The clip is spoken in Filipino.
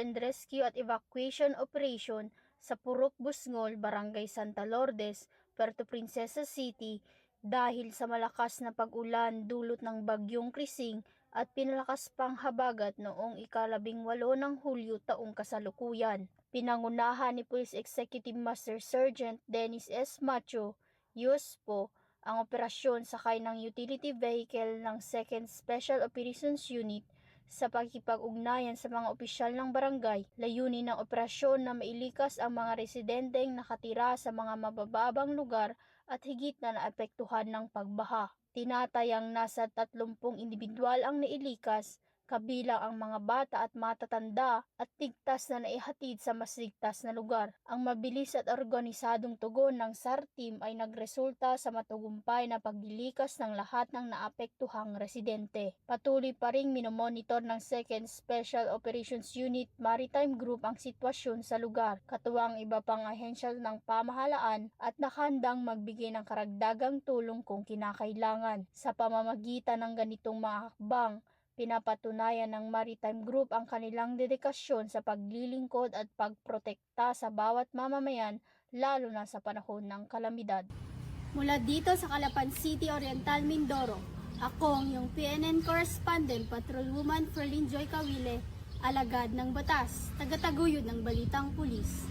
and rescue at evacuation operation sa Purok Busngol, Barangay Santa Lourdes, Puerto Princesa City dahil sa malakas na pag-ulan dulot ng bagyong Krising at pinalakas pang habagat noong ika-18 ng Hulyo taong kasalukuyan. Pinangunahan ni Police Executive Master Sergeant Dennis S. Macho, USPO, ang operasyon sakay ng utility vehicle ng 2nd Special Operations Unit sa pakikipag-ugnayan sa mga opisyal ng barangay. Layunin ng operasyon na mailikas ang mga residenteng nakatira sa mga mabababang lugar at higit na naapektuhan ng pagbaha. Tinatayang nasa 30 individual ang nailikas, kabilang ang mga bata at matatanda at ligtas na naihatid sa mas ligtas na lugar. Ang mabilis at organisadong tugon ng SAR team ay nagresulta sa matagumpay na paglilikas ng lahat ng naapektuhang residente. Patuloy pa ring minomonitor ng 2nd Special Operations Unit Maritime Group ang sitwasyon sa lugar, katuwang iba pang ahensya ng pamahalaan at nakahandang magbigay ng karagdagang tulong kung kinakailangan. Sa pamamagitan ng ganitong mga hakbang, pinapatunayan ng Maritime Group ang kanilang dedikasyon sa paglilingkod at pagprotekta sa bawat mamamayan, lalo na sa panahon ng kalamidad. Mula dito sa Calapan City, Oriental, Mindoro, ako ang iyong PNN Correspondent Patrolwoman Ferlyn Joy Cawile, alagad ng batas, tagataguyod ng balitang pulis.